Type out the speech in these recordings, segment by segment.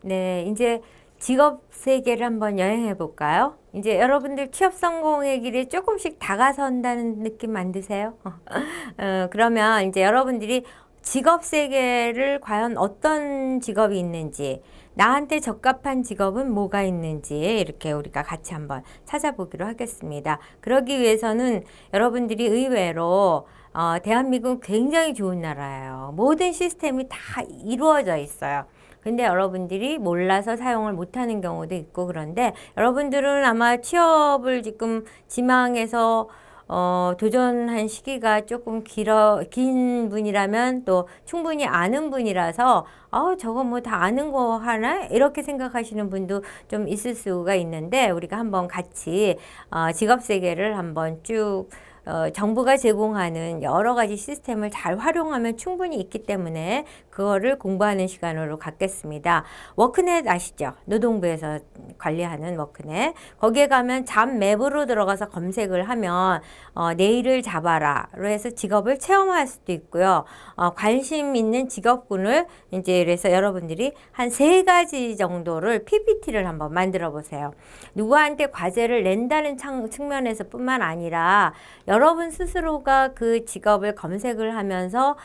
네, 이제 직업 세계를 한번 여행해 볼까요? 이제 여러분들 취업 성공의 길에 조금씩 다가선다는 느낌 만드세요? 그러면 이제 여러분들이 직업 세계를 과연 어떤 직업이 있는지, 나한테 적합한 직업은 뭐가 있는지 이렇게 우리가 같이 한번 찾아보기로 하겠습니다. 그러기 위해서는 여러분들이 의외로 대한민국 굉장히 좋은 나라예요. 모든 시스템이 다 이루어져 있어요. 근데 여러분들이 몰라서 사용을 못하는 경우도 있고 그런데 여러분들은 아마 취업을 지금 지망해서 도전한 시기가 조금 긴 분이라면 또 충분히 아는 분이라서 저거 뭐 다 아는 거 하나? 이렇게 생각하시는 분도 좀 있을 수가 있는데 우리가 한번 같이 직업 세계를 한번 쭉 정부가 제공하는 여러 가지 시스템을 잘 활용하면 충분히 있기 때문에 그거를 공부하는 시간으로 갖겠습니다. 워크넷 아시죠? 노동부에서 관리하는 워크넷. 거기에 가면 잡 맵으로 들어가서 검색을 하면 내일을 잡아라로 해서 직업을 체험할 수도 있고요. 관심 있는 직업군을 이제 그래서 여러분들이 한 3가지 정도를 PPT를 한번 만들어 보세요. 누구한테 과제를 낸다는 측면에서 뿐만 아니라 여러분 스스로가 그 직업을 검색을 하면서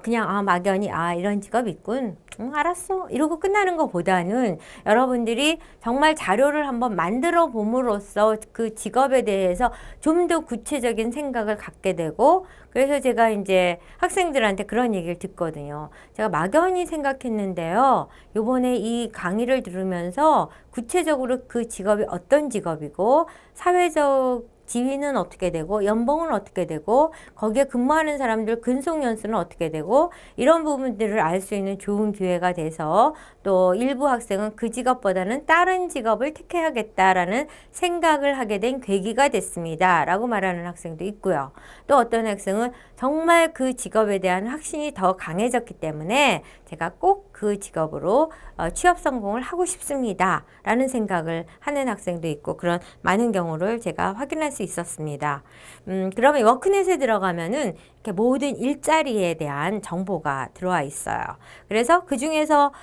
그냥 막연히 이런 직업이 있군. 알았어. 이러고 끝나는 것보다는 여러분들이 정말 자료를 한번 만들어 봄으로써 그 직업에 대해서 좀 더 구체적인 생각을 갖게 되고 그래서 제가 이제 학생들한테 그런 얘기를 듣거든요. 제가 막연히 생각했는데요. 요번에 이 강의를 들으면서 구체적으로 그 직업이 어떤 직업이고 사회적 지위는 어떻게 되고 연봉은 어떻게 되고 거기에 근무하는 사람들 근속 연수는 어떻게 되고 이런 부분들을 알 수 있는 좋은 기회가 돼서 또 일부 학생은 그 직업보다는 다른 직업을 택해야겠다라는 생각을 하게 된 계기가 됐습니다. 라고 말하는 학생도 있고요. 또 어떤 학생은 정말 그 직업에 대한 확신이 더 강해졌기 때문에 제가 꼭 그 직업으로 취업 성공을 하고 싶습니다. 라는 생각을 하는 학생도 있고 그런 많은 경우를 제가 확인할 수 있었습니다. 그러면 워크넷에 들어가면은 이렇게 모든 일자리에 대한 정보가 들어와 있어요. 그래서 그 중에서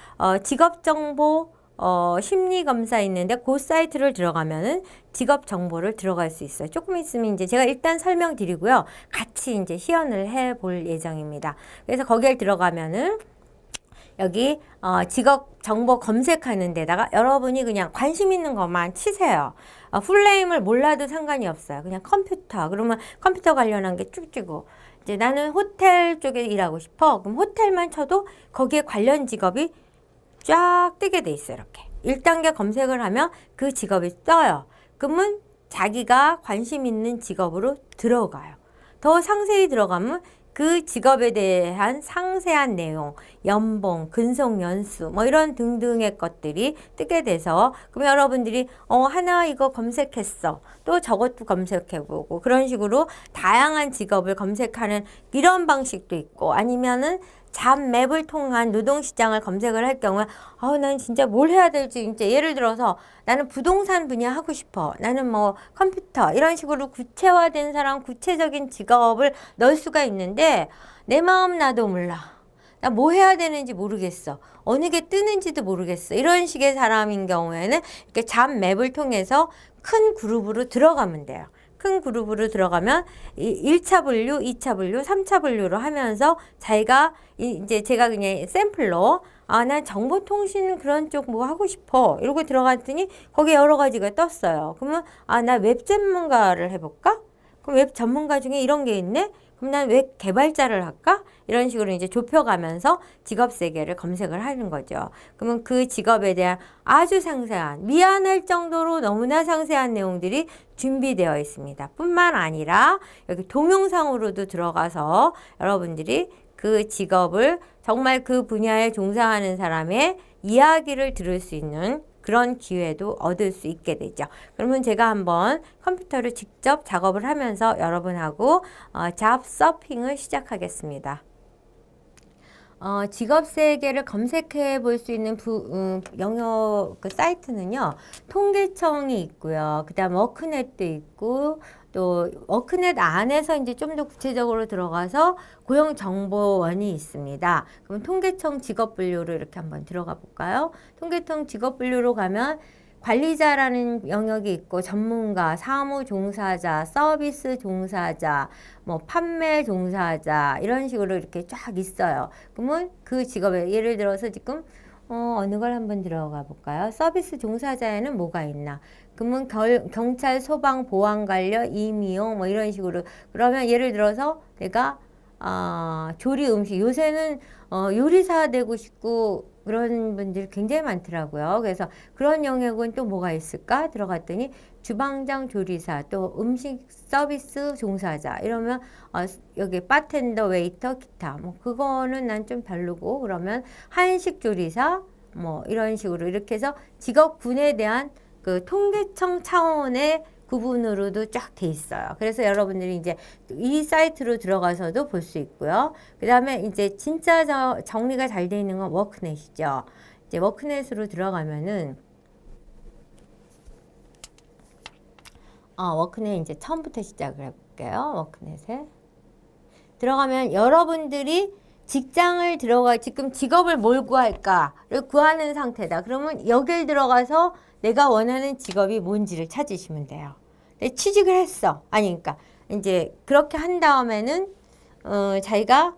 직업 정보 심리 검사 있는데 그 사이트를 들어가면은 직업 정보를 들어갈 수 있어요. 조금 있으면 이제 제가 일단 설명드리고요. 같이 이제 시연을 해 볼 예정입니다. 그래서 거기에 들어가면은 여기 직업 정보 검색하는 데다가 여러분이 그냥 관심 있는 것만 치세요. 풀네임을 몰라도 상관이 없어요. 그냥 컴퓨터. 그러면 컴퓨터 관련한 게 쭉 뜨고 이제 나는 호텔 쪽에 일하고 싶어. 그럼 호텔만 쳐도 거기에 관련 직업이 쫙 뜨게 돼 있어요. 이렇게 1단계 검색을 하면 그 직업이 떠요. 그러면 자기가 관심 있는 직업으로 들어가요. 더 상세히 들어가면 그 직업에 대한 상세한 내용, 연봉, 근속 연수 뭐 이런 등등의 것들이 뜨게 돼서 그럼 여러분들이 하나 이거 검색했어. 또 저것도 검색해보고 그런 식으로 다양한 직업을 검색하는 이런 방식도 있고 아니면은 잡맵을 통한 노동시장을 검색을 할 경우에 난 진짜 뭘 해야 될지 진짜 예를 들어서 나는 부동산 분야 하고 싶어. 나는 뭐 컴퓨터 이런 식으로 구체화된 사람 구체적인 직업을 넣을 수가 있는데 내 마음 나도 몰라. 나 뭐 해야 되는지 모르겠어. 어느 게 뜨는지도 모르겠어. 이런 식의 사람인 경우에는 이렇게 잡맵을 통해서 큰 그룹으로 들어가면 돼요. 큰 그룹으로 들어가면 1차 분류, 2차 분류, 3차 분류로 하면서 자기가 이제 제가 그냥 샘플로 난 정보통신 그런 쪽 뭐 하고 싶어. 이러고 들어갔더니 거기에 여러 가지가 떴어요. 그러면 나 웹 전문가를 해볼까? 그럼 웹 전문가 중에 이런 게 있네? 그럼 난 웹 개발자를 할까? 이런 식으로 이제 좁혀가면서 직업 세계를 검색을 하는 거죠. 그러면 그 직업에 대한 아주 상세한, 미안할 정도로 너무나 상세한 내용들이 준비되어 있습니다. 뿐만 아니라 여기 동영상으로도 들어가서 여러분들이 그 직업을 정말 그 분야에 종사하는 사람의 이야기를 들을 수 있는 그런 기회도 얻을 수 있게 되죠. 그러면 제가 한번 컴퓨터를 직접 작업을 하면서 여러분하고 잡 서핑을 시작하겠습니다. 직업 세계를 검색해 볼 수 있는 영역 그 사이트는요. 통계청이 있고요. 그다음 워크넷도 있고 또 워크넷 안에서 이제 좀 더 구체적으로 들어가서 고용정보원이 있습니다. 그럼 통계청 직업분류로 이렇게 한번 들어가 볼까요? 통계청 직업분류로 가면 관리자라는 영역이 있고 전문가, 사무 종사자, 서비스 종사자, 뭐 판매 종사자 이런 식으로 이렇게 쫙 있어요. 그러면 그 직업에 예를 들어서 지금 어느 걸 한번 들어가 볼까요? 서비스 종사자에는 뭐가 있나? 그러면 경찰, 소방, 보안관련, 임의용 뭐 이런 식으로 그러면 예를 들어서 내가 조리 음식 요새는 요리사 되고 싶고 그런 분들이 굉장히 많더라고요. 그래서 그런 영역은 또 뭐가 있을까? 들어갔더니 주방장 조리사, 또 음식 서비스 종사자 이러면 여기 바텐더, 웨이터, 기타 뭐 그거는 난 좀 별로고 그러면 한식 조리사 뭐 이런 식으로 이렇게 해서 직업군에 대한 그 통계청 차원의 구분으로도 쫙 돼 있어요. 그래서 여러분들이 이제 이 사이트로 들어가서도 볼 수 있고요. 그 다음에 이제 진짜 정리가 잘 돼 있는 건 워크넷이죠. 이제 워크넷으로 들어가면은 워크넷 이제 처음부터 시작을 해볼게요. 워크넷에 들어가면 여러분들이 직장을 지금 직업을 뭘 구할까를 구하는 상태다. 그러면 여길 들어가서 내가 원하는 직업이 뭔지를 찾으시면 돼요. 근데 취직을 했어. 아니, 그러니까 이제 그렇게 한 다음에는 자기가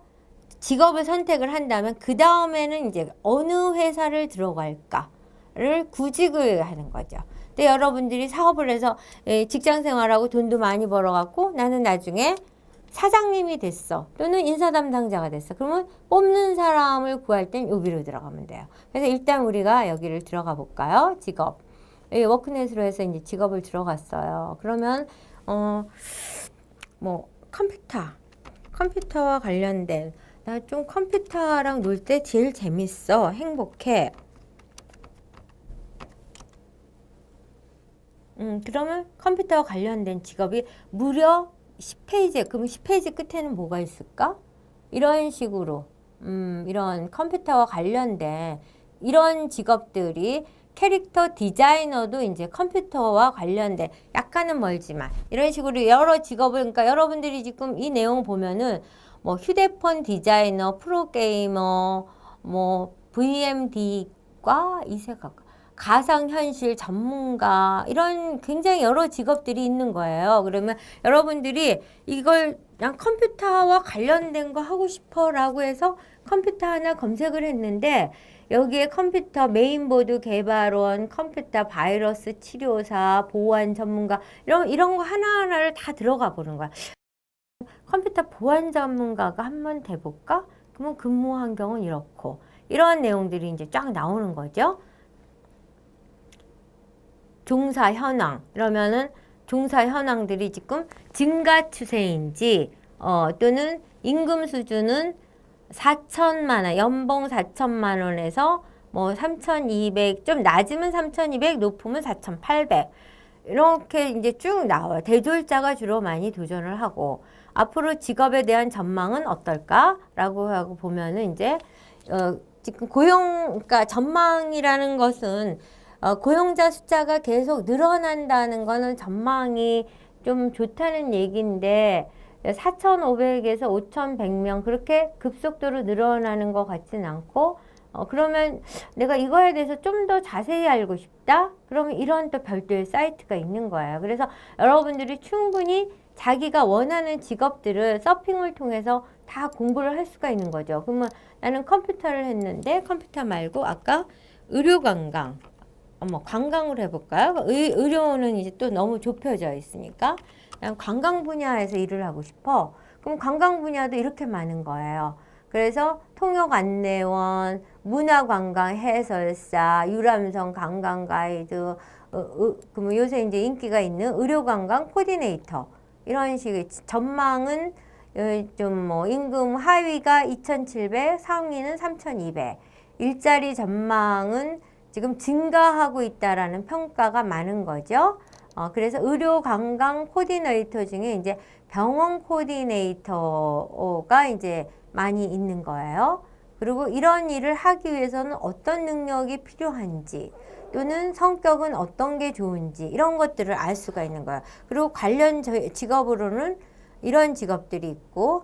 직업을 선택을 한다면 그 다음에는 이제 어느 회사를 들어갈까를 구직을 하는 거죠. 근데 여러분들이 사업을 해서 직장 생활하고 돈도 많이 벌어갖고 나는 나중에 사장님이 됐어. 또는 인사 담당자가 됐어. 그러면 뽑는 사람을 구할 땐 여기로 들어가면 돼요. 그래서 일단 우리가 여기를 들어가 볼까요? 직업. 워크넷으로 해서 이제 직업을 들어갔어요. 그러면 뭐 컴퓨터와 관련된 나 좀 컴퓨터랑 놀 때 제일 재밌어. 행복해. 그러면 컴퓨터와 관련된 직업이 무려 10페이지, 그럼 10페이지 끝에는 뭐가 있을까? 이런 식으로, 이런 컴퓨터와 관련된 이런 직업들이 캐릭터 디자이너도 이제 컴퓨터와 관련된 약간은 멀지만 이런 식으로 여러 직업을, 그러니까 여러분들이 지금 이 내용을 보면은 뭐 휴대폰 디자이너, 프로게이머, 뭐 VMD과 이세가 가상현실 전문가 이런 굉장히 여러 직업들이 있는 거예요. 그러면 여러분들이 이걸 그냥 컴퓨터와 관련된 거 하고 싶어 라고 해서 컴퓨터 하나 검색을 했는데 여기에 컴퓨터 메인보드 개발원, 컴퓨터 바이러스 치료사, 보안 전문가 이런 거 하나하나를 다 들어가 보는 거야. 컴퓨터 보안 전문가가 한번 돼볼까? 그러면 근무 환경은 이렇고 이런 내용들이 이제 쫙 나오는 거죠. 종사 현황 이러면은 종사 현황들이 지금 증가 추세인지 또는 임금 수준은 4천만 원, 연봉 4천만 원에서 뭐 3,200, 좀 낮으면 3,200, 높으면 4,800 이렇게 이제 쭉 나와요. 대졸자가 주로 많이 도전을 하고 앞으로 직업에 대한 전망은 어떨까라고 하고 보면은 이제 지금 그러니까 전망이라는 것은 고용자 숫자가 계속 늘어난다는 거는 전망이 좀 좋다는 얘기인데 4,500에서 5,100명 그렇게 급속도로 늘어나는 것 같진 않고 그러면 내가 이거에 대해서 좀 더 자세히 알고 싶다? 그러면 이런 또 별도의 사이트가 있는 거예요. 그래서 여러분들이 충분히 자기가 원하는 직업들을 서핑을 통해서 다 공부를 할 수가 있는 거죠. 그러면 나는 컴퓨터를 했는데 컴퓨터 말고 아까 의료관광 관광으로 해볼까요? 의료는 이제 또 너무 좁혀져 있으니까 그냥 관광 분야에서 일을 하고 싶어. 그럼 관광 분야도 이렇게 많은 거예요. 그래서 통역 안내원, 문화관광 해설사, 유람선 관광 가이드, 그럼 요새 이제 인기가 있는 의료관광 코디네이터 이런 식의 전망은 좀 뭐 임금 하위가 2,700, 상위는 3,200. 일자리 전망은 지금 증가하고 있다라는 평가가 많은 거죠. 그래서 의료 관광 코디네이터 중에 이제 병원 코디네이터가 이제 많이 있는 거예요. 그리고 이런 일을 하기 위해서는 어떤 능력이 필요한지 또는 성격은 어떤 게 좋은지 이런 것들을 알 수가 있는 거야. 그리고 관련 직업으로는 이런 직업들이 있고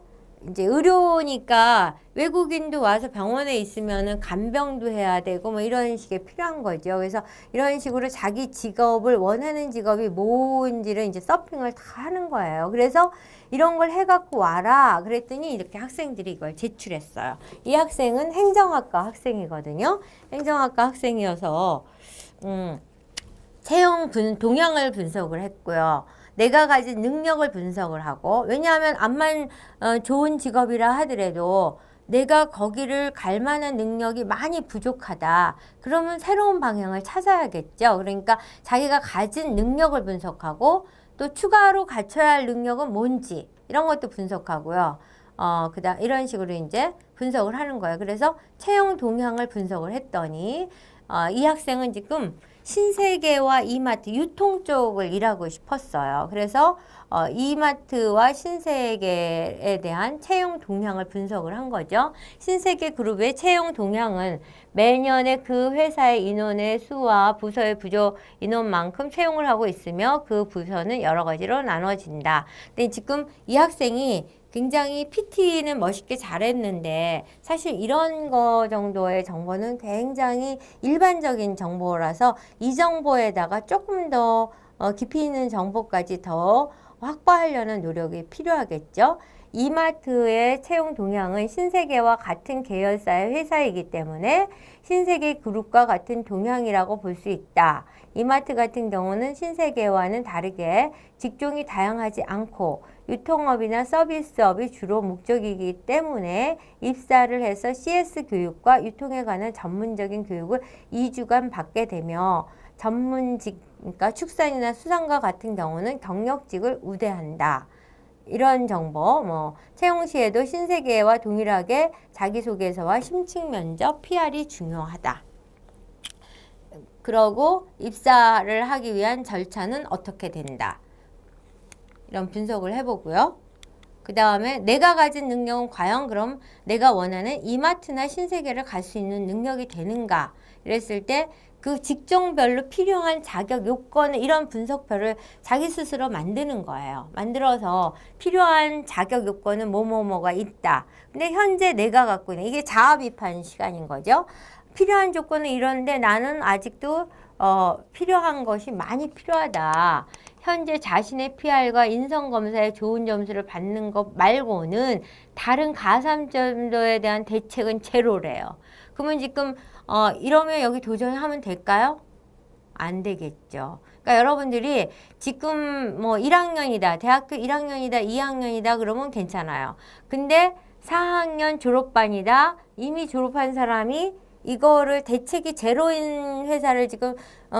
이제 의료니까 외국인도 와서 병원에 있으면은 간병도 해야 되고 뭐 이런 식의 필요한 거죠. 그래서 이런 식으로 자기 직업을 원하는 직업이 뭔지를 이제 서핑을 다 하는 거예요. 그래서 이런 걸 해갖고 와라 그랬더니 이렇게 학생들이 이걸 제출했어요. 이 학생은 행정학과 학생이거든요. 행정학과 학생이어서 체형 동향을 분석을 했고요. 내가 가진 능력을 분석을 하고 왜냐하면 암만 좋은 직업이라 하더라도 내가 거기를 갈 만한 능력이 많이 부족하다. 그러면 새로운 방향을 찾아야겠죠. 그러니까 자기가 가진 능력을 분석하고 또 추가로 갖춰야 할 능력은 뭔지 이런 것도 분석하고요. 그다음 이런 식으로 이제 분석을 하는 거예요. 그래서 체형 동향을 분석을 했더니 이 학생은 지금 신세계와 이마트 유통 쪽을 일하고 싶었어요. 그래서 이마트와 신세계에 대한 채용 동향을 분석을 한 거죠. 신세계 그룹의 채용 동향은 매년의 그 회사의 인원의 수와 부서의 부족 인원만큼 채용을 하고 있으며 그 부서는 여러 가지로 나눠진다. 근데 지금 이 학생이 굉장히 PT는 멋있게 잘했는데 사실 이런 거 정도의 정보는 굉장히 일반적인 정보라서 이 정보에다가 조금 더 깊이 있는 정보까지 더 확보하려는 노력이 필요하겠죠. 이마트의 채용 동향은 신세계와 같은 계열사의 회사이기 때문에 신세계 그룹과 같은 동향이라고 볼 수 있다. 이마트 같은 경우는 신세계와는 다르게 직종이 다양하지 않고 유통업이나 서비스업이 주로 목적이기 때문에 입사를 해서 CS 교육과 유통에 관한 전문적인 교육을 2주간 받게 되며 전문직, 그러니까 축산이나 수산과 같은 경우는 경력직을 우대한다. 이런 정보, 채용 시에도 신세계와 동일하게 자기소개서와 심층 면접, PR이 중요하다. 그러고 입사를 하기 위한 절차는 어떻게 된다. 이런 분석을 해보고요. 그 다음에 내가 가진 능력은 과연 그럼 내가 원하는 이마트나 신세계를 갈 수 있는 능력이 되는가? 이랬을 때 그 직종별로 필요한 자격 요건을 이런 분석표를 자기 스스로 만드는 거예요. 만들어서 필요한 자격 요건은 뭐뭐뭐가 있다. 근데 현재 내가 갖고 있는 이게 자아비판 시간인 거죠. 필요한 조건은 이런데 나는 아직도 필요한 것이 많이 필요하다. 현재 자신의 PR과 인성검사에 좋은 점수를 받는 것 말고는 다른 가산점도에 대한 대책은 제로래요. 그러면 지금 이러면 여기 도전하면 될까요? 안 되겠죠. 그러니까 여러분들이 지금 뭐 1학년이다, 대학교 1학년이다, 2학년이다 그러면 괜찮아요. 근데 4학년 졸업반이다, 이미 졸업한 사람이 이거를 대책이 제로인 회사를 지금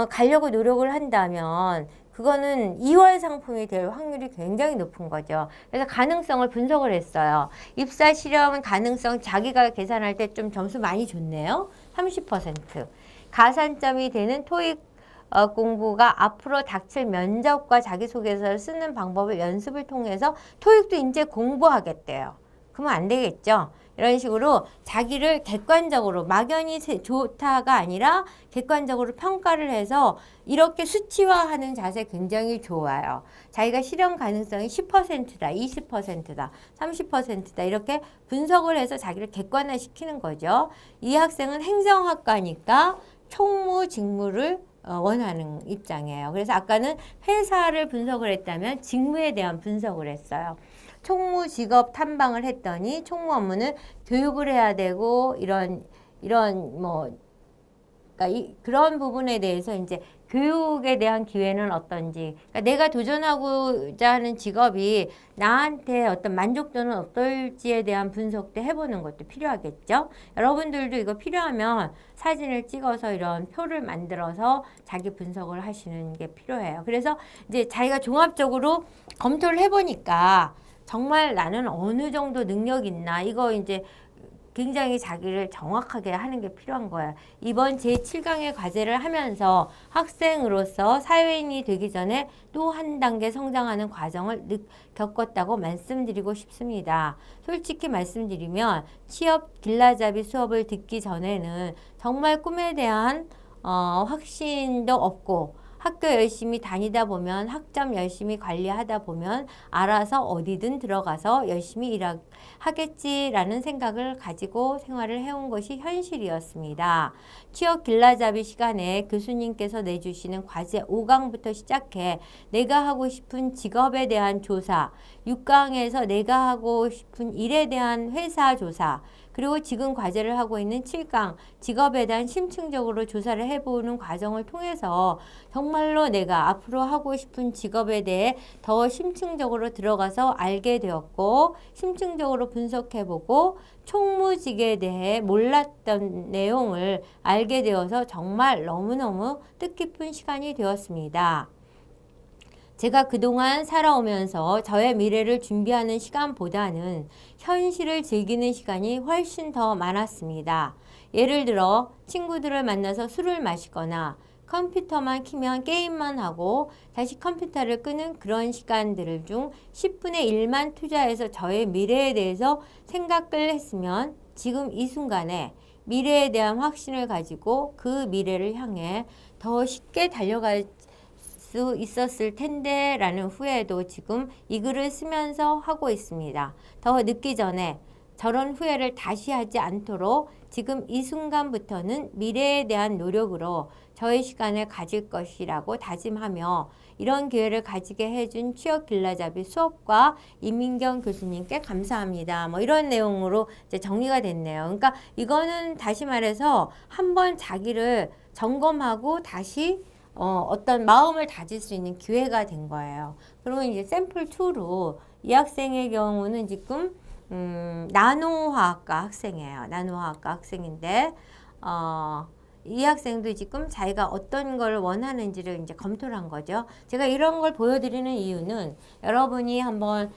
가려고 노력을 한다면 그거는 2월 상품이 될 확률이 굉장히 높은 거죠. 그래서 가능성을 분석을 했어요. 입사 실험 가능성 자기가 계산할 때 좀 점수 많이 줬네요. 30%. 가산점이 되는 토익 공부가 앞으로 닥칠 면접과 자기소개서를 쓰는 방법을 연습을 통해서 토익도 이제 공부하겠대요. 그러면 안 되겠죠. 이런 식으로 자기를 객관적으로 막연히 좋다가 아니라 객관적으로 평가를 해서 이렇게 수치화하는 자세 굉장히 좋아요. 자기가 실현 가능성이 10%다, 20%다, 30%다 이렇게 분석을 해서 자기를 객관화시키는 거죠. 이 학생은 행정학과니까 총무 직무를 원하는 입장이에요. 그래서 아까는 회사를 분석을 했다면 직무에 대한 분석을 했어요. 총무 직업 탐방을 했더니 총무 업무는 교육을 해야 되고 이런 그러니까 그런 부분에 대해서 이제 교육에 대한 기회는 어떤지, 그러니까 내가 도전하고자 하는 직업이 나한테 어떤 만족도는 어떨지에 대한 분석도 해보는 것도 필요하겠죠. 여러분들도 이거 필요하면 사진을 찍어서 이런 표를 만들어서 자기 분석을 하시는 게 필요해요. 그래서 이제 자기가 종합적으로 검토를 해보니까 정말 나는 어느 정도 능력 있나 이거 이제 굉장히 자기를 정확하게 하는 게 필요한 거예요. 이번 제7강의 과제를 하면서 학생으로서 사회인이 되기 전에 또 한 단계 성장하는 과정을 겪었다고 말씀드리고 싶습니다. 솔직히 말씀드리면 취업 길라잡이 수업을 듣기 전에는 정말 꿈에 대한 확신도 없고 학교 열심히 다니다 보면 학점 열심히 관리하다 보면 알아서 어디든 들어가서 열심히 일하겠지라는 생각을 가지고 생활을 해온 것이 현실이었습니다. 취업 길라잡이 시간에 교수님께서 내주시는 과제 5강부터 시작해 내가 하고 싶은 직업에 대한 조사, 6강에서 내가 하고 싶은 일에 대한 회사 조사, 그리고 지금 과제를 하고 있는 7강 직업에 대한 심층적으로 조사를 해보는 과정을 통해서 정말로 내가 앞으로 하고 싶은 직업에 대해 더 심층적으로 들어가서 알게 되었고 심층적으로 분석해보고 총무직에 대해 몰랐던 내용을 알게 되어서 정말 너무너무 뜻깊은 시간이 되었습니다. 제가 그동안 살아오면서 저의 미래를 준비하는 시간보다는 현실을 즐기는 시간이 훨씬 더 많았습니다. 예를 들어 친구들을 만나서 술을 마시거나 컴퓨터만 키면 게임만 하고 다시 컴퓨터를 끄는 그런 시간들 중 10분의 1만 투자해서 저의 미래에 대해서 생각을 했으면 지금 이 순간에 미래에 대한 확신을 가지고 그 미래를 향해 더 쉽게 달려갈 수 있었을 텐데 라는 후회도 지금 이 글을 쓰면서 하고 있습니다. 더 늦기 전에 저런 후회를 다시 하지 않도록 지금 이 순간부터는 미래에 대한 노력으로 저의 시간을 가질 것이라고 다짐하며 이런 기회를 가지게 해준 취업 길라잡이 수업과 이민경 교수님께 감사합니다. 뭐 이런 내용으로 이제 정리가 됐네요. 그러니까 이거는 다시 말해서 한번 자기를 점검하고 다시 어떤 마음을 다질 수 있는 기회가 된 거예요. 그러면 이제 샘플 2로 이 학생의 경우는 지금 나노화학과 학생이에요. 나노화학과 학생인데 이 학생도 지금 자기가 어떤 걸 원하는지를 이제 검토를 한 거죠. 제가 이런 걸 보여드리는 이유는 여러분이 한번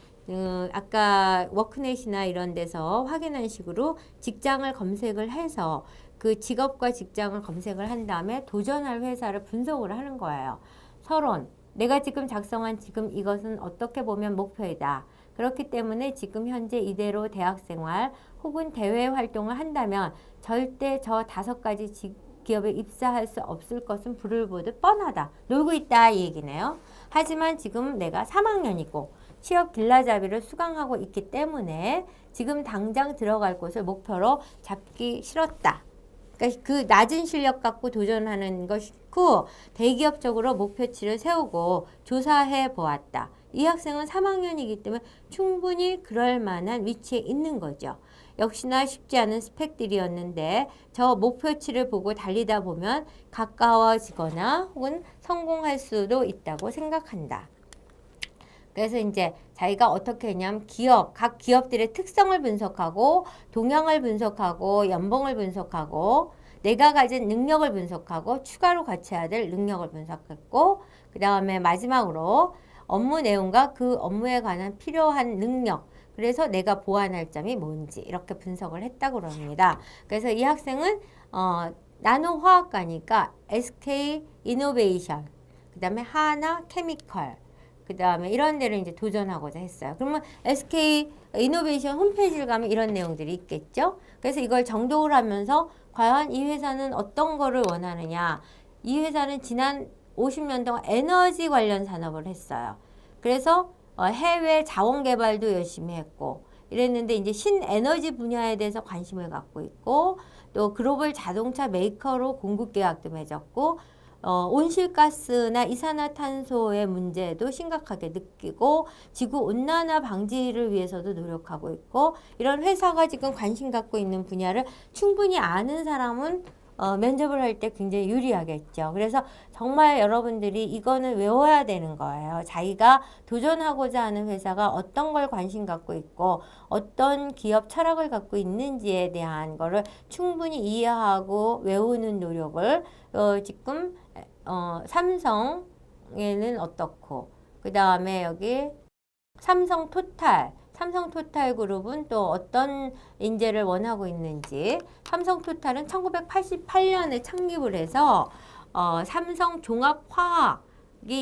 아까 워크넷이나 이런 데서 확인한 식으로 직장을 검색을 해서 그 직업과 직장을 검색을 한 다음에 도전할 회사를 분석을 하는 거예요. 서론, 내가 지금 작성한 지금 이것은 어떻게 보면 목표이다. 그렇기 때문에 지금 현재 이대로 대학생활 혹은 대외 활동을 한다면 절대 저 5가지 기업에 입사할 수 없을 것은 불을 보듯 뻔하다. 놀고 있다 이 얘기네요. 하지만 지금 내가 3학년이고 취업 길라잡이를 수강하고 있기 때문에 지금 당장 들어갈 곳을 목표로 잡기 싫었다. 그러니까 그 낮은 실력 갖고 도전하는 것이고 대기업적으로 목표치를 세우고 조사해 보았다. 이 학생은 3학년이기 때문에 충분히 그럴 만한 위치에 있는 거죠. 역시나 쉽지 않은 스펙들이었는데 저 목표치를 보고 달리다 보면 가까워지거나 혹은 성공할 수도 있다고 생각한다. 그래서 이제 자기가 어떻게 했냐면 각 기업들의 특성을 분석하고 동향을 분석하고 연봉을 분석하고 내가 가진 능력을 분석하고 추가로 갖춰야 될 능력을 분석했고 그 다음에 마지막으로 업무 내용과 그 업무에 관한 필요한 능력 그래서 내가 보완할 점이 뭔지 이렇게 분석을 했다고 그럽니다. 그래서 이 학생은 나노화학과니까 SK 이노베이션 그 다음에 하나 케미컬 그 다음에 이런 데를 이제 도전하고자 했어요. 그러면 SK 이노베이션 홈페이지를 가면 이런 내용들이 있겠죠. 그래서 이걸 정독을 하면서 과연 이 회사는 어떤 거를 원하느냐. 이 회사는 지난 50년 동안 에너지 관련 산업을 했어요. 그래서 해외 자원 개발도 열심히 했고 이랬는데 이제 신에너지 분야에 대해서 관심을 갖고 있고 또 글로벌 자동차 메이커로 공급 계약도 맺었고 온실가스나 이산화탄소의 문제도 심각하게 느끼고 지구온난화 방지를 위해서도 노력하고 있고 이런 회사가 지금 관심 갖고 있는 분야를 충분히 아는 사람은 면접을 할 때 굉장히 유리하겠죠. 그래서 정말 여러분들이 이거는 외워야 되는 거예요. 자기가 도전하고자 하는 회사가 어떤 걸 관심 갖고 있고 어떤 기업 철학을 갖고 있는지에 대한 거를 충분히 이해하고 외우는 노력을 지금 삼성에는 어떻고 그 다음에 여기 삼성 토탈 삼성토탈그룹은 또 어떤 인재를 원하고 있는지. 삼성토탈은 1988년에 창립을 해서 삼성종합화학이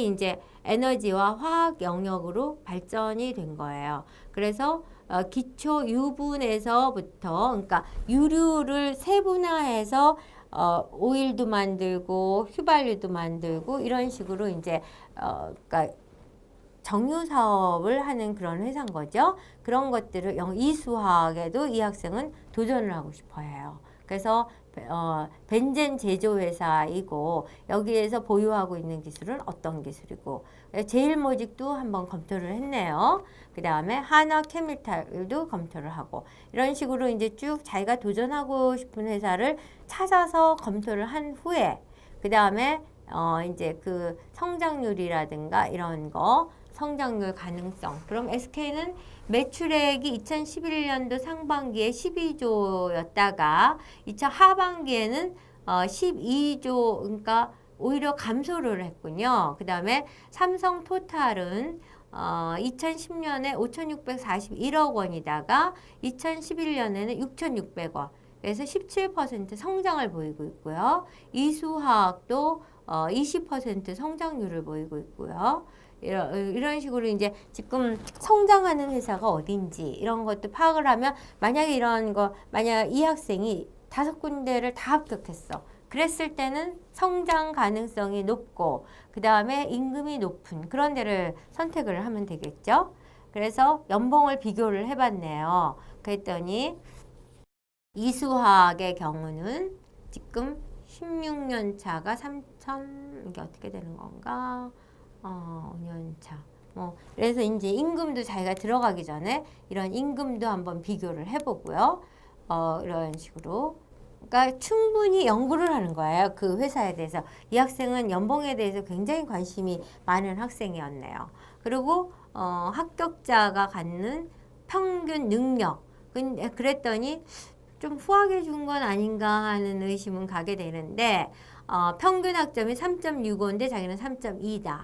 이제 에너지와 화학 영역으로 발전이 된 거예요. 그래서 기초 유분에서부터, 그러니까 유류를 세분화해서 오일도 만들고 휘발유도 만들고 이런 식으로 이제 그러니까 정유 사업을 하는 그런 회사인 거죠. 그런 것들을 이수화학에도 이 학생은 도전을 하고 싶어 해요. 그래서 벤젠 제조 회사이고 여기에서 보유하고 있는 기술은 어떤 기술이고 제일모직도 한번 검토를 했네요. 그 다음에 한화케미칼도 검토를 하고 이런 식으로 이제 쭉 자기가 도전하고 싶은 회사를 찾아서 검토를 한 후에 그 다음에 이제 그 성장률이라든가 이런 거 성장률 가능성. 그럼 SK는 매출액이 2011년도 상반기에 12조였다가 2000 하반기에는 12조, 그러니까 오히려 감소를 했군요. 그 다음에 삼성토탈은 2010년에 5,641억 원이다가 2011년에는 6,600원. 그래서 17% 성장을 보이고 있고요. 이수화학도 20% 성장률을 보이고 있고요. 이런 식으로 이제 지금 성장하는 회사가 어딘지 이런 것도 파악을 하면 만약에 이런 거 만약 이 학생이 5군데를 다 합격했어. 그랬을 때는 성장 가능성이 높고 그 다음에 임금이 높은 그런 데를 선택을 하면 되겠죠. 그래서 연봉을 비교를 해봤네요. 그랬더니 이수화학의 경우는 지금 16년 차가 3천 이게 어떻게 되는 건가? 5년 차. 그래서 이제 임금도 자기가 들어가기 전에 이런 임금도 한번 비교를 해보고요. 이런 식으로. 그러니까 충분히 연구를 하는 거예요. 그 회사에 대해서. 이 학생은 연봉에 대해서 굉장히 관심이 많은 학생이었네요. 그리고 합격자가 갖는 평균 능력. 그랬더니 좀 후하게 준 건 아닌가 하는 의심은 가게 되는데 평균 학점이 3.65인데 자기는 3.2다.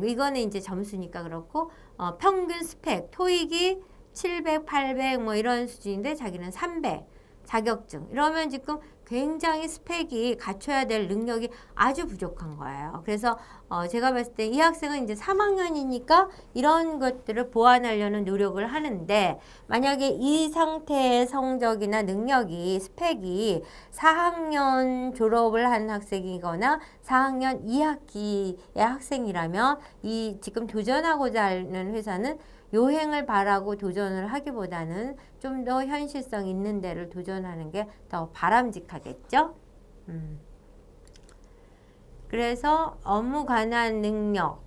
이거는 이제 점수니까 그렇고 평균 스펙 토익이 700, 800 뭐 이런 수준인데 자기는 300 자격증 이러면 지금 굉장히 스펙이 갖춰야 될 능력이 아주 부족한 거예요. 그래서 제가 봤을 때 이 학생은 이제 3학년이니까 이런 것들을 보완하려는 노력을 하는데 만약에 이 상태의 성적이나 능력이 스펙이 4학년 졸업을 한 학생이거나 4학년 2학기의 학생이라면 이 지금 도전하고자 하는 회사는 요행을 바라고 도전을 하기보다는 좀 더 현실성 있는 데를 도전하는 게 더 바람직하겠죠. 그래서 업무 관한 능력,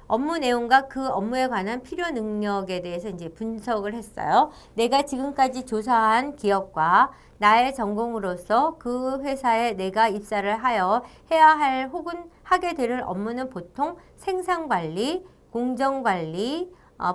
업무 내용과 그 업무에 관한 필요 능력에 대해서 이제 분석을 했어요. 내가 지금까지 조사한 기업과 나의 전공으로서 그 회사에 내가 입사를 하여 해야 할 혹은 하게 될 업무는 보통 생산관리, 공정관리,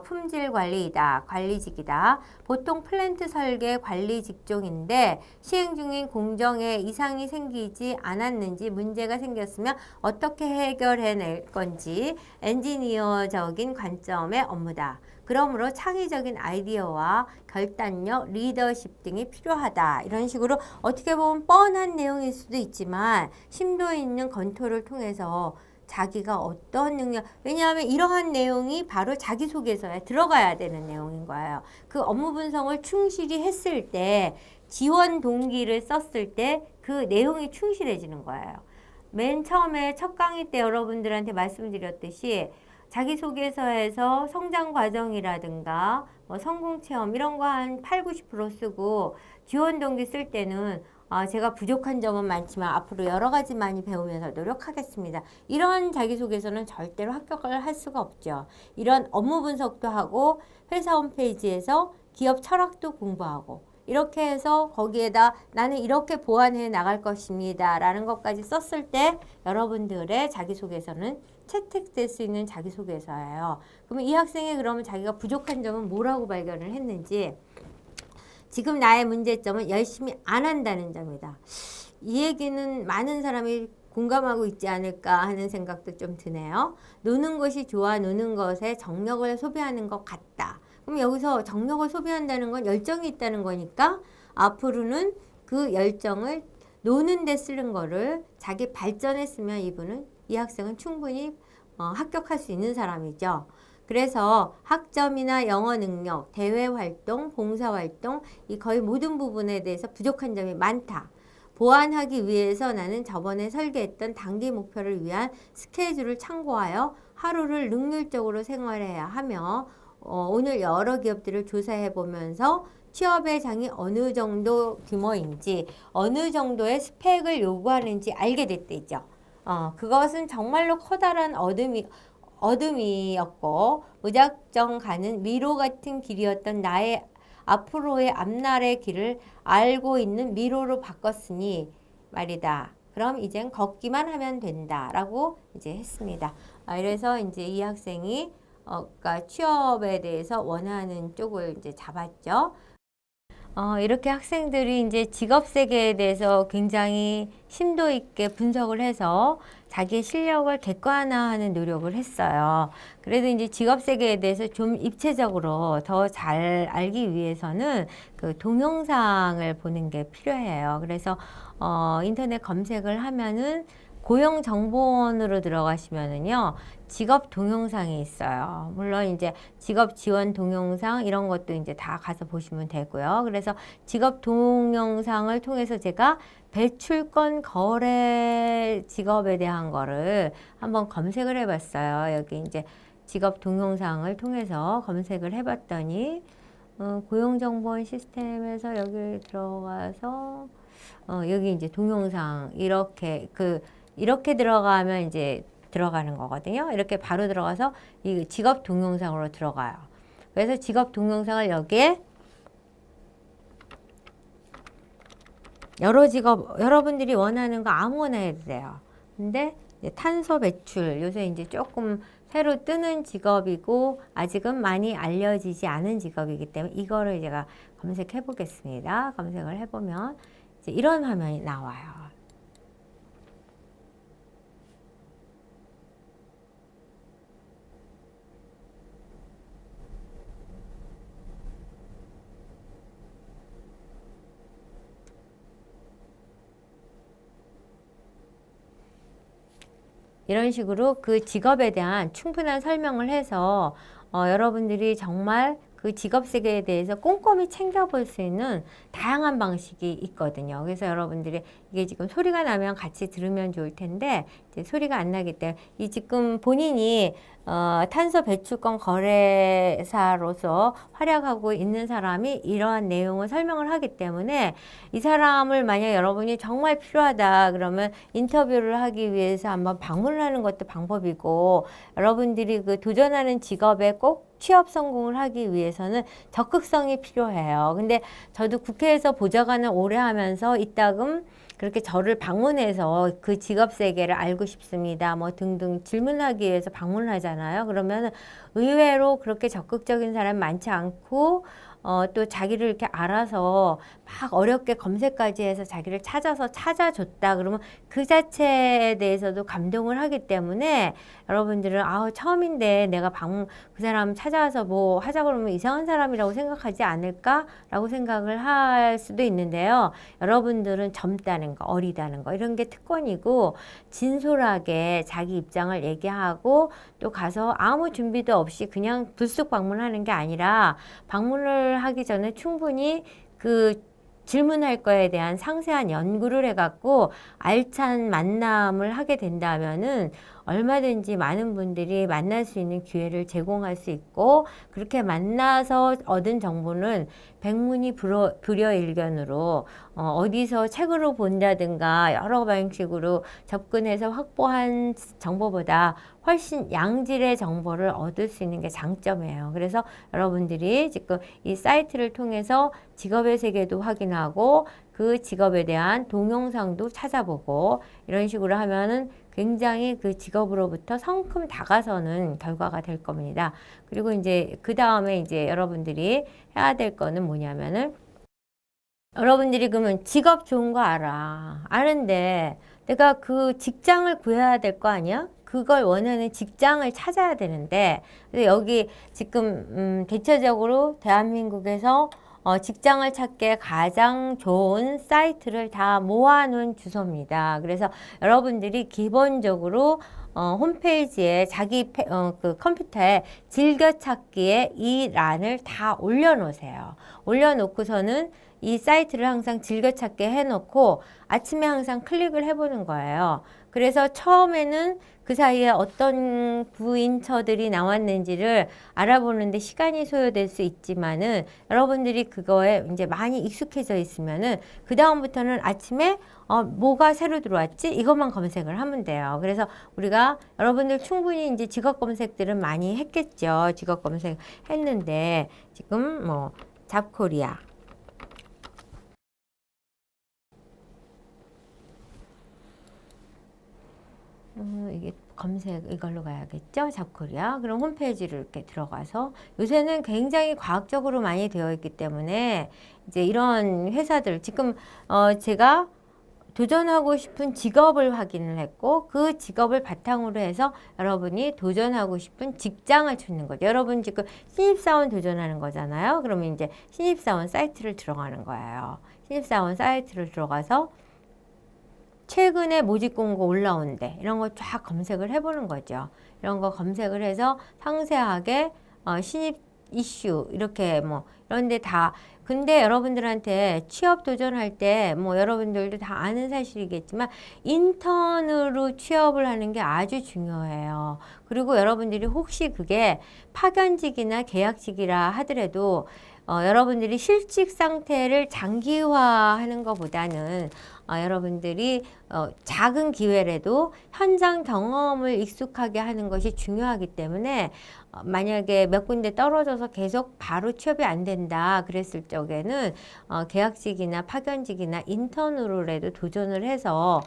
품질관리이다. 관리직이다. 보통 플랜트 설계 관리 직종인데 시행 중인 공정에 이상이 생기지 않았는지 문제가 생겼으면 어떻게 해결해낼 건지 엔지니어적인 관점의 업무다. 그러므로 창의적인 아이디어와 결단력, 리더십 등이 필요하다. 이런 식으로 어떻게 보면 뻔한 내용일 수도 있지만 심도 있는 검토를 통해서 자기가 어떤 능력, 왜냐하면 이러한 내용이 바로 자기소개서에 들어가야 되는 내용인 거예요. 그 업무 분석을 충실히 했을 때 지원 동기를 썼을 때 그 내용이 충실해지는 거예요. 맨 처음에 첫 강의 때 여러분들한테 말씀드렸듯이 자기소개서에서 성장 과정이라든가 뭐 성공체험 이런 거 한 8, 90% 쓰고 지원 동기 쓸 때는 제가 부족한 점은 많지만 앞으로 여러 가지 많이 배우면서 노력하겠습니다. 이런 자기소개서는 절대로 합격을 할 수가 없죠. 이런 업무 분석도 하고 회사 홈페이지에서 기업 철학도 공부하고 이렇게 해서 거기에다 나는 이렇게 보완해 나갈 것입니다. 라는 것까지 썼을 때 여러분들의 자기소개서는 채택될 수 있는 자기소개서예요. 그러면 이 학생이 그러면 자기가 부족한 점은 뭐라고 발견을 했는지 지금 나의 문제점은 열심히 안 한다는 점이다. 이 얘기는 많은 사람이 공감하고 있지 않을까 하는 생각도 좀 드네요. 노는 것이 좋아 노는 것에 정력을 소비하는 것 같다. 그럼 여기서 정력을 소비한다는 건 열정이 있다는 거니까 앞으로는 그 열정을 노는 데 쓰는 거를 자기 발전에 쓰면 이 학생은 충분히 합격할 수 있는 사람이죠. 그래서 학점이나 영어 능력, 대외 활동, 봉사 활동 이 거의 모든 부분에 대해서 부족한 점이 많다. 보완하기 위해서 나는 저번에 설계했던 단기 목표를 위한 스케줄을 참고하여 하루를 능률적으로 생활해야 하며 오늘 여러 기업들을 조사해 보면서 취업의 장이 어느 정도 규모인지 어느 정도의 스펙을 요구하는지 알게 됐대죠. 그것은 정말로 커다란 어둠이었고 무작정 가는 미로 같은 길이었던 나의 앞으로의 앞날의 길을 알고 있는 미로로 바꿨으니 말이다. 그럼 이젠 걷기만 하면 된다. 라고 이제 했습니다. 그래서 이제 이 학생이 그러니까 취업에 대해서 원하는 쪽을 이제 잡았죠. 이렇게 학생들이 이제 직업 세계에 대해서 굉장히 심도 있게 분석을 해서 자기의 실력을 객관화하는 노력을 했어요. 그래도 이제 직업 세계에 대해서 좀 입체적으로 더 잘 알기 위해서는 그 동영상을 보는 게 필요해요. 그래서 인터넷 검색을 하면은 고용정보원으로 들어가시면은요, 직업 동영상이 있어요. 물론 이제 직업 지원 동영상 이런 것도 이제 다 가서 보시면 되고요. 그래서 직업 동영상을 통해서 제가 배출권 거래 직업에 대한 거를 한번 검색을 해봤어요. 여기 이제 직업 동영상을 통해서 검색을 해봤더니 고용정보원 시스템에서 여기 들어가서 여기 이제 동영상 이렇게 들어가면 이제 들어가는 거거든요. 이렇게 바로 들어가서 이 직업 동영상으로 들어가요. 그래서 직업 동영상을 여기에 여러 직업 여러분들이 원하는 거 아무거나 해도 돼요. 근데 탄소 배출 요새 이제 조금 새로 뜨는 직업이고 아직은 많이 알려지지 않은 직업이기 때문에 이거를 제가 검색해 보겠습니다. 검색을 해보면 이제 이런 화면이 나와요. 이런 식으로 그 직업에 대한 충분한 설명을 해서 여러분들이 정말 그 직업 세계에 대해서 꼼꼼히 챙겨볼 수 있는 다양한 방식이 있거든요. 그래서 여러분들이 이게 지금 소리가 나면 같이 들으면 좋을 텐데 이제 소리가 안 나기 때문에 이 지금 본인이 탄소 배출권 거래사로서 활약하고 있는 사람이 이러한 내용을 설명을 하기 때문에 이 사람을 만약 여러분이 정말 필요하다 그러면 인터뷰를 하기 위해서 한번 방문을 하는 것도 방법이고 여러분들이 그 도전하는 직업에 꼭 취업 성공을 하기 위해서는 적극성이 필요해요. 근데 저도 국회에서 보좌관을 오래 하면서 이따금 그렇게 저를 방문해서 그 직업 세계를 알고 싶습니다. 뭐 등등 질문하기 위해서 방문을 하잖아요. 그러면 의외로 그렇게 적극적인 사람 많지 않고 또 자기를 이렇게 알아서 막 어렵게 검색까지 해서 자기를 찾아서 찾아줬다 그러면 그 자체에 대해서도 감동을 하기 때문에 여러분들은 처음인데 내가 그 사람 찾아와서 뭐 하자 그러면 이상한 사람이라고 생각하지 않을까라고 생각을 할 수도 있는데요. 여러분들은 젊다는 거, 어리다는 거 이런 게 특권이고 진솔하게 자기 입장을 얘기하고 또 가서 아무 준비도 없이 그냥 불쑥 방문하는 게 아니라 방문을 하기 전에 충분히 그 질문할 거에 대한 상세한 연구를 해갖고 알찬 만남을 하게 된다면은 얼마든지 많은 분들이 만날 수 있는 기회를 제공할 수 있고 그렇게 만나서 얻은 정보는 백문이 불여일견으로 어디서 책으로 본다든가 여러 방식으로 접근해서 확보한 정보보다 훨씬 양질의 정보를 얻을 수 있는 게 장점이에요. 그래서 여러분들이 지금 이 사이트를 통해서 직업의 세계도 확인하고 그 직업에 대한 동영상도 찾아보고 이런 식으로 하면은 굉장히 그 직업으로부터 성큼 다가서는 결과가 될 겁니다. 그리고 이제 그 다음에 이제 여러분들이 해야 될 거는 뭐냐면은 여러분들이 그러면 직업 좋은 거 알아. 아는데 내가 그 직장을 구해야 될 거 아니야? 그걸 원하는 직장을 찾아야 되는데, 그래서 여기 지금 대체적으로 대한민국에서 직장을 찾기에 가장 좋은 사이트를 다 모아놓은 주소입니다. 그래서 여러분들이 기본적으로 홈페이지에 그 컴퓨터에 즐겨찾기에 이 란을 다 올려놓으세요. 올려놓고서는 이 사이트를 항상 즐겨찾기 해놓고 아침에 항상 클릭을 해보는 거예요. 그래서 처음에는 그 사이에 어떤 부인처들이 나왔는지를 알아보는데 시간이 소요될 수 있지만은 여러분들이 그거에 이제 많이 익숙해져 있으면은 그 다음부터는 아침에 뭐가 새로 들어왔지? 이것만 검색을 하면 돼요. 그래서 우리가 여러분들 충분히 이제 직업 검색들은 많이 했겠죠. 직업 검색 했는데 지금 뭐 잡코리아 이게 검색 이걸로 가야겠죠? 잡코리아. 그럼 홈페이지를 이렇게 들어가서 요새는 굉장히 과학적으로 많이 되어 있기 때문에 이제 이런 회사들 지금 제가 도전하고 싶은 직업을 확인을 했고 그 직업을 바탕으로 해서 여러분이 도전하고 싶은 직장을 찾는 거죠. 여러분 지금 신입사원 도전하는 거잖아요. 그러면 이제 신입사원 사이트를 들어가는 거예요. 신입사원 사이트를 들어가서 최근에 모집 공고 올라온대 이런 거 쫙 검색을 해보는 거죠. 이런 거 검색을 해서 상세하게 신입 이슈 이렇게 뭐 이런데 다 근데 여러분들한테 취업 도전할 때 뭐 여러분들도 다 아는 사실이겠지만 인턴으로 취업을 하는 게 아주 중요해요. 그리고 여러분들이 혹시 그게 파견직이나 계약직이라 하더라도 여러분들이 실직 상태를 장기화하는 것보다는 여러분들이 작은 기회라도 현장 경험을 익숙하게 하는 것이 중요하기 때문에 만약에 몇 군데 떨어져서 계속 바로 취업이 안 된다 그랬을 적에는 계약직이나 파견직이나 인턴으로라도 도전을 해서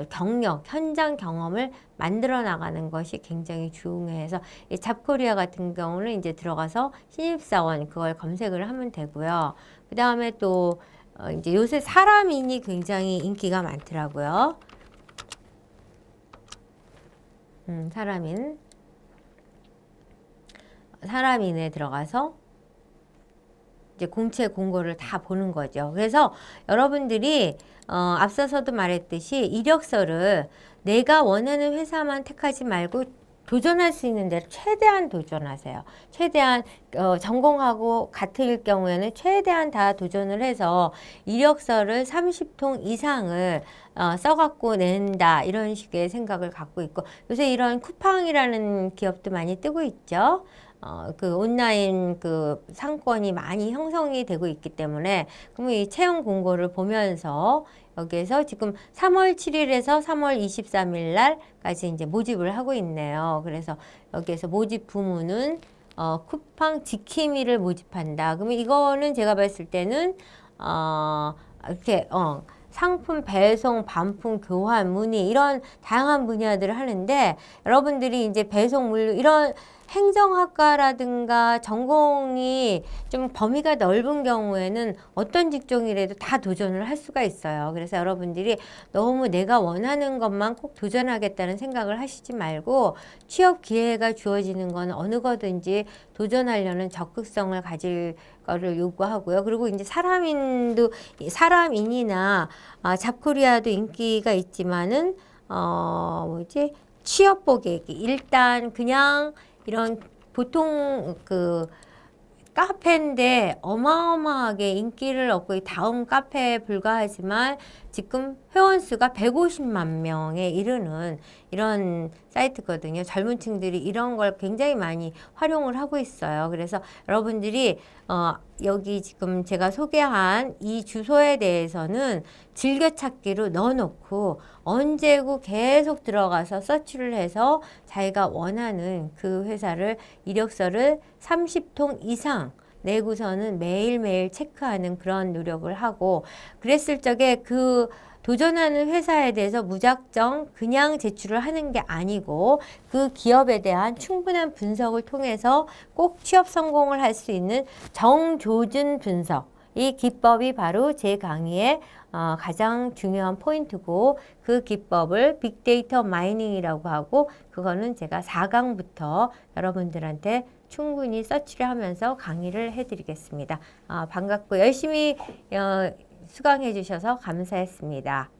경력, 현장 경험을 만들어 나가는 것이 굉장히 중요해서 이 잡코리아 같은 경우는 이제 들어가서 신입사원 그걸 검색을 하면 되고요. 그 다음에 또 이제 요새 사람인이 굉장히 인기가 많더라고요. 사람인에 들어가서 이제 공채 공고를 다 보는 거죠. 그래서 여러분들이 앞서서도 말했듯이 이력서를 내가 원하는 회사만 택하지 말고 도전할 수 있는 데를 최대한 도전하세요. 최대한 전공하고 같을 경우에는 최대한 다 도전을 해서 이력서를 30통 이상을 써갖고 낸다 이런 식의 생각을 갖고 있고 요새 이런 쿠팡이라는 기업도 많이 뜨고 있죠. 그 온라인 그 상권이 많이 형성이 되고 있기 때문에 그러면 이 채용 공고를 보면서 여기에서 지금 3월 7일에서 3월 23일 날까지 이제 모집을 하고 있네요. 그래서 여기에서 모집 부문은 쿠팡 지킴이를 모집한다. 그러면 이거는 제가 봤을 때는 이렇게 상품 배송, 반품, 교환, 문의 이런 다양한 분야들을 하는데 여러분들이 이제 배송 물류 이런 행정학과라든가 전공이 좀 범위가 넓은 경우에는 어떤 직종이라도 다 도전을 할 수가 있어요. 그래서 여러분들이 너무 내가 원하는 것만 꼭 도전하겠다는 생각을 하시지 말고 취업 기회가 주어지는 건 어느 거든지 도전하려는 적극성을 가질 거를 요구하고요. 그리고 이제 사람인이나 잡코리아도 인기가 있지만은 취업 보객이 일단 그냥 이런 보통 그 카페인데 어마어마하게 인기를 얻고 다음 카페에 불과하지만 지금 회원 수가 150만 명에 이르는 이런 사이트거든요. 젊은 층들이 이런 걸 굉장히 많이 활용을 하고 있어요. 그래서 여러분들이 여기 지금 제가 소개한 이 주소에 대해서는 즐겨찾기로 넣어놓고 언제고 계속 들어가서 서치를 해서 자기가 원하는 그 회사를 이력서를 30통 이상 내고서는 매일매일 체크하는 그런 노력을 하고 그랬을 적에 그 도전하는 회사에 대해서 무작정 그냥 제출을 하는 게 아니고 그 기업에 대한 충분한 분석을 통해서 꼭 취업 성공을 할 수 있는 정조준 분석 이 기법이 바로 제 강의의 가장 중요한 포인트고 그 기법을 빅데이터 마이닝이라고 하고 그거는 제가 4강부터 여러분들한테 충분히 서치를 하면서 강의를 해드리겠습니다. 반갑고 열심히 수강해 주셔서 감사했습니다.